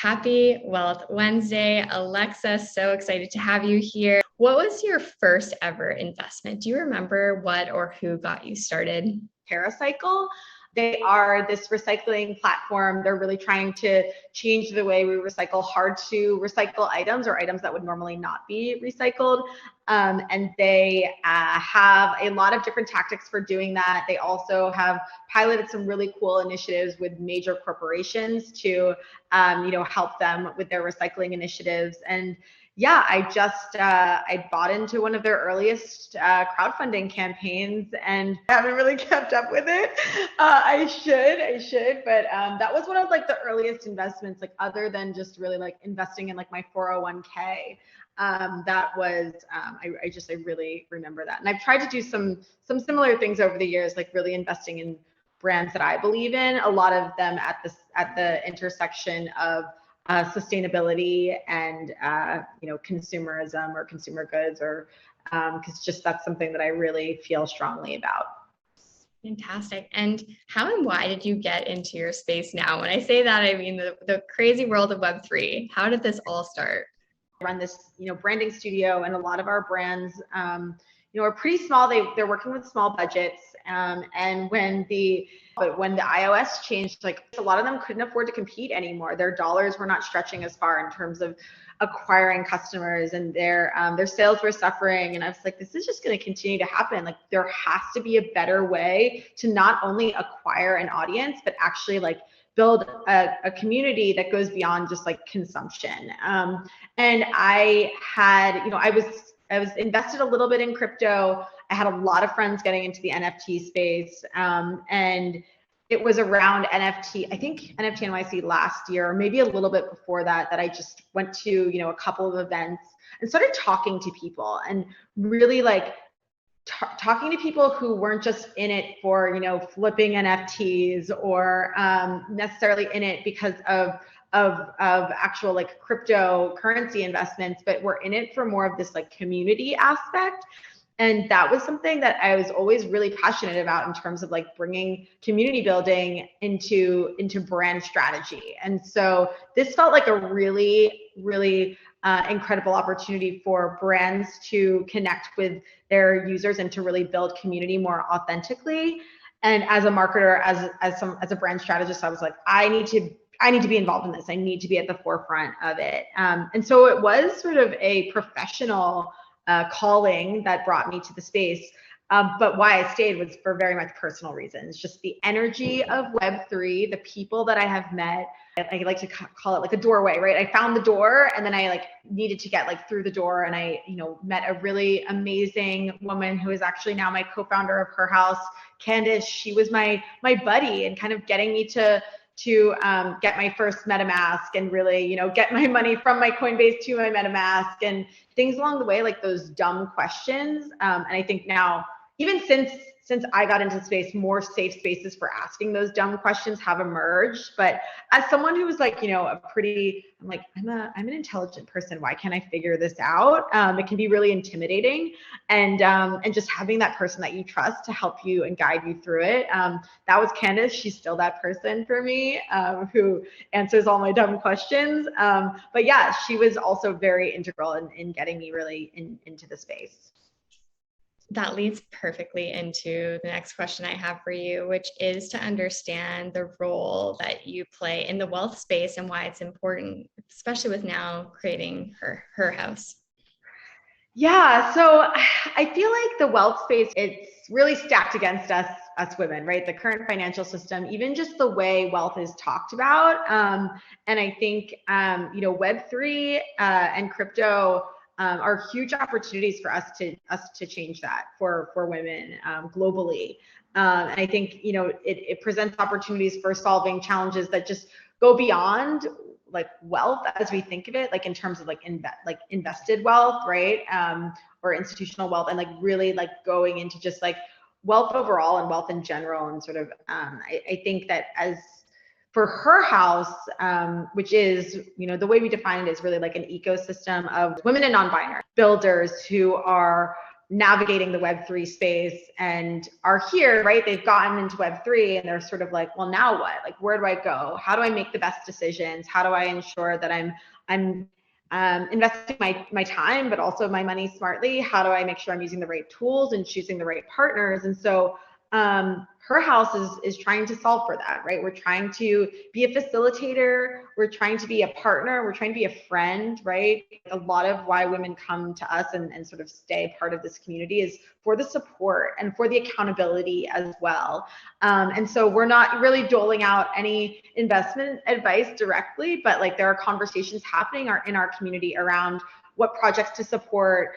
Happy Wealth Wednesday. Alexa, so excited to have you here. What was your first ever investment? Do you remember what or who got you started? HerHouse. They are this recycling platform. They're really trying to change the way we recycle hard to recycle items or items that would normally not be recycled. And they have a lot of different tactics for doing that. They also have piloted some really cool initiatives with major corporations to, help them with their recycling initiatives. And yeah, I bought into one of their earliest crowdfunding campaigns, and I haven't really kept up with it. I should, but that was one of like the earliest investments, like other than just really like investing in like my 401k. That was I really remember that, and I've tried to do some similar things over the years, like really investing in brands that I believe in. A lot of them at the intersection of sustainability and consumerism or consumer goods, or because just that's something that I really feel strongly about. Fantastic. And how and why did you get into your space now? When I say that, I mean the crazy world of Web3. How did this all start? I run this branding studio, and a lot of our brands are pretty small. They're working with small budgets, and when the iOS changed, like a lot of them couldn't afford to compete anymore. Their dollars were not stretching as far in terms of acquiring customers, and their sales were suffering. And I was like, this is just going to continue to happen. Like there has to be a better way to not only acquire an audience, but actually like build a community that goes beyond just like consumption. And I had, I was invested a little bit in crypto. I had a lot of friends getting into the NFT space. And it was around NFT, I think NFT NYC last year, or maybe a little bit before that I just went to, a couple of events and started talking to people, and really like talking to people who weren't just in it for, flipping NFTs or necessarily in it because of actual like cryptocurrency investments, but were in it for more of this like community aspect. And that was something that I was always really passionate about in terms of like bringing community building into brand strategy. And so this felt like a really, really incredible opportunity for brands to connect with their users and to really build community more authentically. And as a marketer, as a brand strategist, I was like, I need to be involved in this. I need to be at the forefront of it. And so it was sort of a professional calling that brought me to the space. But why I stayed was for very much personal reasons. Just the energy of Web3, the people that I have met. I like to call it like a doorway, right? I found the door, and then I like needed to get like through the door, and I, met a really amazing woman who is actually now my co-founder of HerHouse, Candace. She was my buddy, and kind of getting me to get my first MetaMask, and really, get my money from my Coinbase to my MetaMask, and things along the way, like those dumb questions. And I think now, even since I got into the space, more safe spaces for asking those dumb questions have emerged. But as someone who was like, I'm an intelligent person. Why can't I figure this out? It can be really intimidating, and just having that person that you trust to help you and guide you through it. That was Candace. She's still that person for me, who answers all my dumb questions. But yeah, she was also very integral in getting me really into the space. That leads perfectly into the next question I have for you, which is to understand the role that you play in the wealth space and why it's important, especially with now creating HerHouse. Yeah, so I feel like the wealth space, it's really stacked against us women, right? The current financial system, even just the way wealth is talked about. And I think, Web3 and crypto are huge opportunities for us to change that for women globally. And I think, it presents opportunities for solving challenges that just go beyond like wealth as we think of it, like in terms of like invested wealth, right? Or institutional wealth, and like really like going into just like wealth overall and wealth in general. And sort of, I think that as for HerHouse, which is, the way we define it is really like an ecosystem of women and non-binary builders who are navigating the Web3 space and are here, right? They've gotten into Web3 and they're sort of like, well, now what? Like, where do I go? How do I make the best decisions? How do I ensure that I'm investing my time, but also my money smartly? How do I make sure I'm using the right tools and choosing the right partners? And so HerHouse is trying to solve for that, right? We're trying to be a facilitator. We're trying to be a partner. We're trying to be a friend, right? A lot of why women come to us and sort of stay part of this community is for the support and for the accountability as well. And so we're not really doling out any investment advice directly, but like there are conversations happening in our community around what projects to support,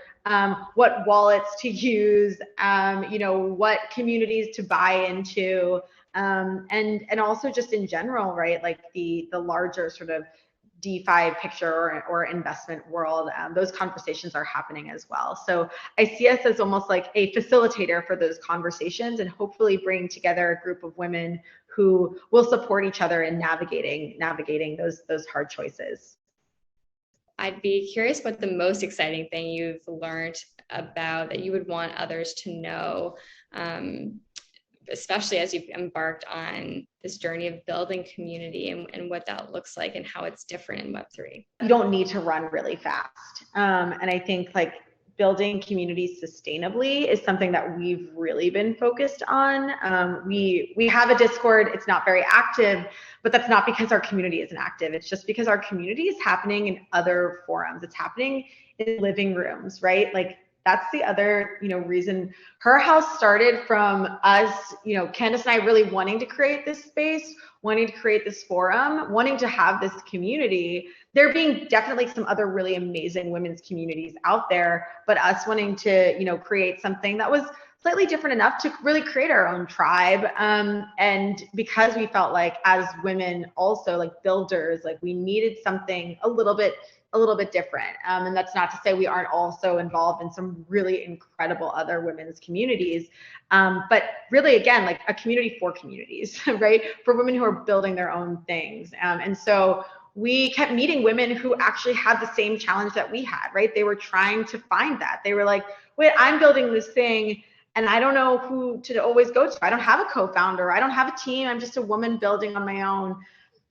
what wallets to use, what communities to buy into, and also just in general, right? Like the larger sort of DeFi picture or investment world, those conversations are happening as well. So I see us as almost like a facilitator for those conversations and hopefully bring together a group of women who will support each other in navigating those hard choices. I'd be curious what the most exciting thing you've learned about that you would want others to know, especially as you've embarked on this journey of building community and what that looks like and how it's different in Web3. You don't need to run really fast. And I think like building communities sustainably is something that we've really been focused on. We have a Discord. It's not very active, but that's not because our community isn't active. It's just because our community is happening in other forums. It's happening in living rooms, right? Like that's the other, reason HerHouse started from us, Candace and I really wanting to create this space, wanting to create this forum, wanting to have this community. There being definitely some other really amazing women's communities out there, but us wanting to, create something that was slightly different enough to really create our own tribe. And because we felt like as women also like builders, like we needed something a little bit different. And that's not to say we aren't also involved in some really incredible other women's communities. But really, again, like a community for communities, right? For women who are building their own things. And so we kept meeting women who actually had the same challenge that we had, right? They were trying to find that. They were like, wait, I'm building this thing and I don't know who to always go to. I don't have a co-founder. I don't have a team. I'm just a woman building on my own.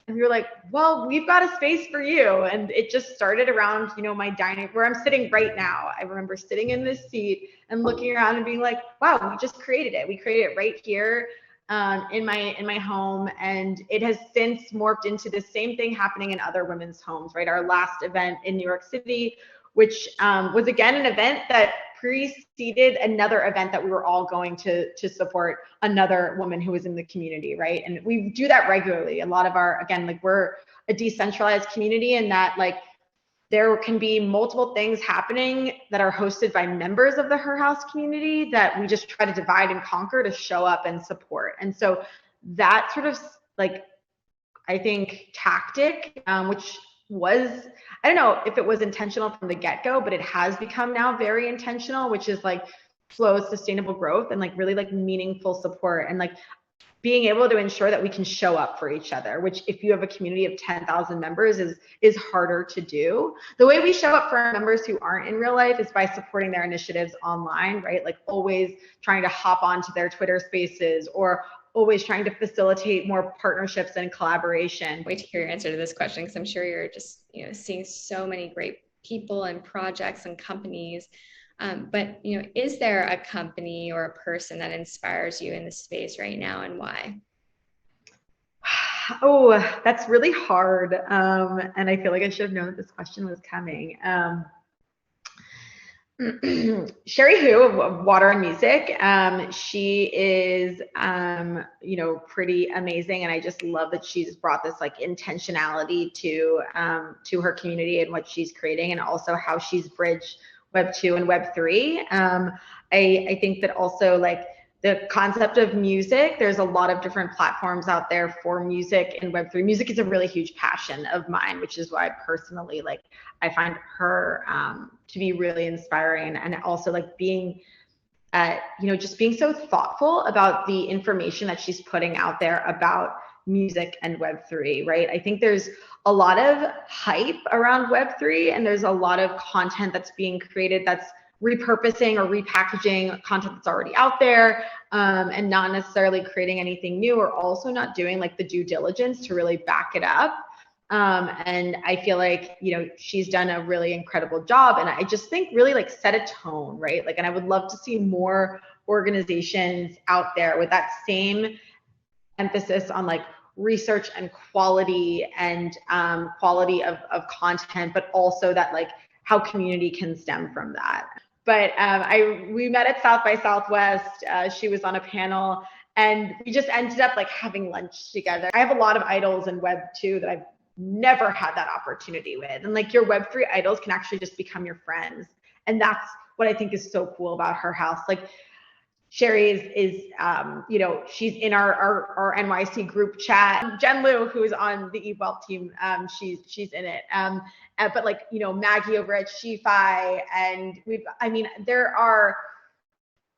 And we were like, well, we've got a space for you. And it just started around, my dining, where I'm sitting right now. I remember sitting in this seat and looking around and being like, wow, we just created it. We created it right here in my home. And it has since morphed into the same thing happening in other women's homes, right? Our last event in New York City, which was again an event that preceded another event that we were all going to support another woman who was in the community, right? And we do that regularly. A lot of our, again, like we're a decentralized community and that like there can be multiple things happening that are hosted by members of the HerHouse community that we just try to divide and conquer to show up and support. And so that sort of like, I think tactic, which was, I don't know if it was intentional from the get-go, but it has become now very intentional, which is like slow, sustainable growth and like really like meaningful support and like being able to ensure that we can show up for each other, which if you have a community of 10,000 members is harder to do. The way we show up for our members who aren't in real life is by supporting their initiatives online, right? Like always trying to hop onto their Twitter spaces or always trying to facilitate more partnerships and collaboration. Wait to hear your answer to this question because I'm sure you're just seeing so many great people and projects and companies. But is there a company or a person that inspires you in this space right now and why? Oh, that's really hard. And I feel like I should have known that this question was coming. Sherry Hu of Water and Music. She is, pretty amazing. And I just love that she's brought this like intentionality to her community and what she's creating and also how she's bridged Web 2 and Web 3. I think that also like the concept of music, there's a lot of different platforms out there for music in Web 3. Music is a really huge passion of mine, which is why personally, like I find her to be really inspiring and also like being, just being so thoughtful about the information that she's putting out there about music and Web 3, right? I think there's a lot of hype around Web 3 and there's a lot of content that's being created that's repurposing or repackaging content that's already out there, and not necessarily creating anything new, or also not doing like the due diligence to really back it up. And I feel like, you know, she's done a really incredible job. And I just think really like set a tone, right? Like, and I would love to see more organizations out there with that same emphasis on like research and quality, and quality of content, but also that like how community can stem from that. But we met at South by Southwest. She was on a panel, and we just ended up like having lunch together. I have a lot of idols in Web 2 that I've never had that opportunity with. And like your Web3 idols can actually just become your friends. And that's what I think is so cool about HerHouse. Like Sherry is you know, she's in our NYC group chat. Jen Liu, who's on the eWealth team, she's in it. But like, you know, Maggie over at SheFi, and there are,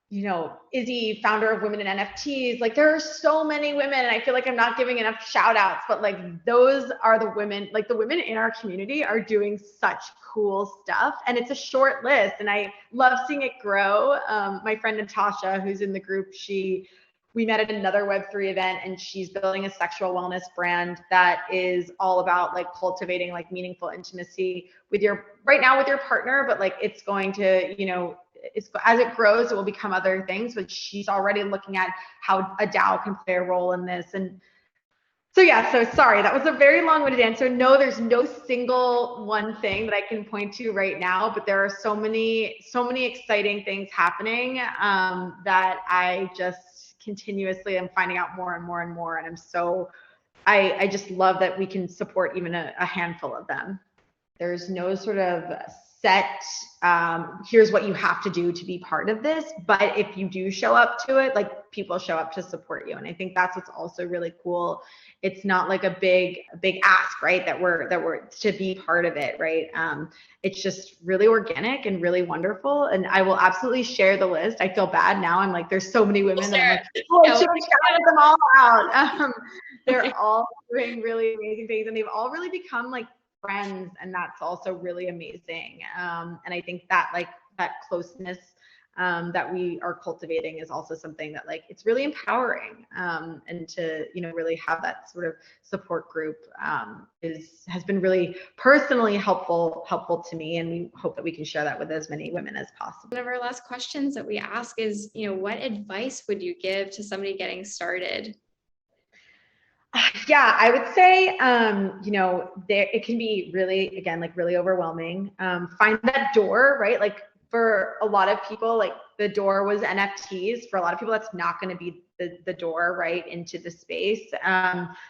you know, Izzy, founder of Women in NFTs. Like there are so many women, and I feel like I'm not giving enough shout outs, but like those are the women, like the women in our community are doing such cool stuff, and it's a short list, and I love seeing it grow. My friend Natasha, who's in the group, we met at another Web3 event, and she's building a sexual wellness brand that is all about like cultivating like meaningful intimacy with your partner, but like it's going to, you know, as it grows, it will become other things, but she's already looking at how a DAO can play a role in this. And so, yeah, so sorry, that was a very long-winded answer. No, there's no single one thing that I can point to right now, but there are so many exciting things happening that I just continuously am finding out more and more and more. And I just love that we can support even a handful of them. There's no sort of set, here's what you have to do to be part of this. But if you do show up to it, like people show up to support you. And I think that's what's also really cool. It's not like a big ask, right? That we're to be part of it, right? It's just really organic and really wonderful. And I will absolutely share the list. I feel bad now. I'm like, there's so many women that I'm like, oh, I should have shouted them all out. They're all doing really amazing things, and they've all really become like friends, and that's also really amazing. And I think that like that closeness that we are cultivating is also something that like it's really empowering, and to, you know, really have that sort of support group has been really personally helpful to me, and we hope that we can share that with as many women as possible. One of our last questions that we ask is, you know, what advice would you give to somebody getting started? Yeah, I would say, you know, it can be really, again, like really overwhelming. Find that door, right? Like for a lot of people, like the door was NFTs. For a lot of people, that's not going to be the door right into the space.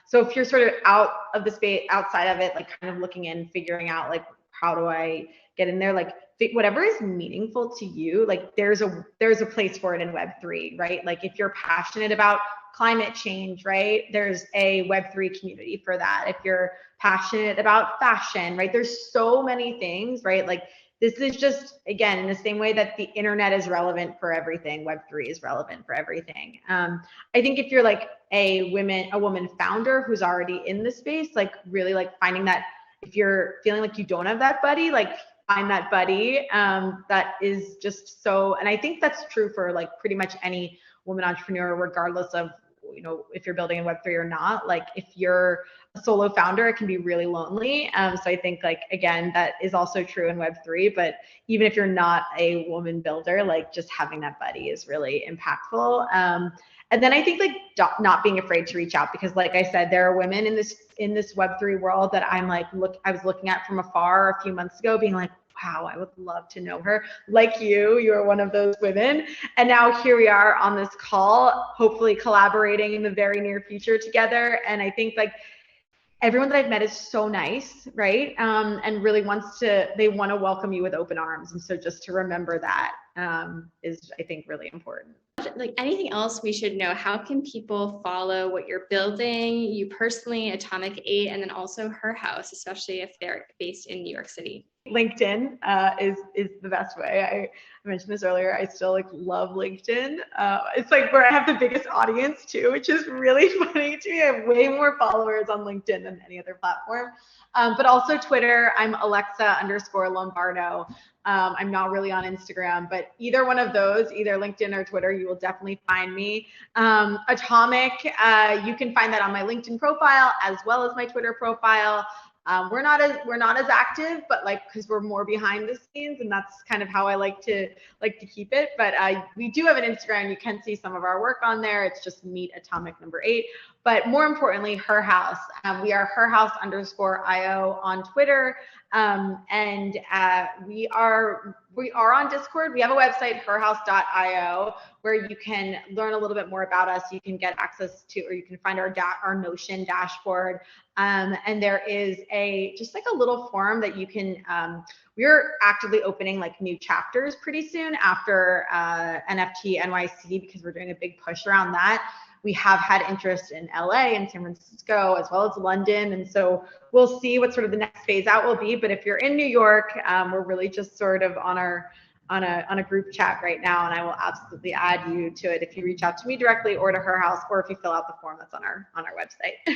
So if you're sort of out of the space, outside of it, like kind of looking in, figuring out like, how do I get in there? Like whatever is meaningful to you, like there's a place for it in Web3, right? Like if you're passionate about climate change, right? There's a Web3 community for that. If you're passionate about fashion, right? There's so many things, right? Like this is just, again, in the same way that the internet is relevant for everything, Web3 is relevant for everything. I think if you're like a woman founder who's already in the space, like really like finding that, if you're feeling like you don't have that buddy, like find that buddy that is just so, and I think that's true for like pretty much any woman entrepreneur, regardless of, you know, if you're building in Web3 or not. Like if you're a solo founder, it can be really lonely. So I think like, again, that is also true in Web3, but even if you're not a woman builder, like just having that buddy is really impactful. And then I think like not being afraid to reach out, because like I said, there are women in this Web3 world that I'm like, I was looking at from afar a few months ago being like, wow, I would love to know her. Like you are one of those women. And now here we are on this call, hopefully collaborating in the very near future together. And I think like everyone that I've met is so nice, right? And really they want to welcome you with open arms. And so just to remember that is, I think, really important. Like anything else we should know, how can people follow what you're building, you personally, Atomic 8, and then also HerHouse, especially if they're based in New York City? LinkedIn is the best way. I mentioned this earlier. I still love LinkedIn. It's where I have the biggest audience too, which is really funny to me. I have way more followers on LinkedIn than any other platform. But also Twitter. I'm Alexa_Lombardo. I'm not really on Instagram, but either one of those, either LinkedIn or Twitter, you will definitely find me. Atomic, you can find that on my LinkedIn profile as well as my Twitter profile. We're not as active, but because we're more behind the scenes, and that's kind of how I like to keep it. But we do have an Instagram. You can see some of our work on there. It's just Meet Atomic #8. But more importantly, HerHouse. We are HerHouse_IO on Twitter, and we are on Discord. We have a website, HerHouse.io, where you can learn a little bit more about us. You can get access to, or you can find our Notion dashboard. And there is just a little forum that you can, we're actively opening new chapters pretty soon after NFT NYC, because we're doing a big push around that. We have had interest in LA and San Francisco as well as London. And so we'll see what sort of the next phase out will be. But if you're in New York, we're really just sort of on a group chat right now, and I will absolutely add you to it if you reach out to me directly or to HerHouse, or if you fill out the form that's on our website.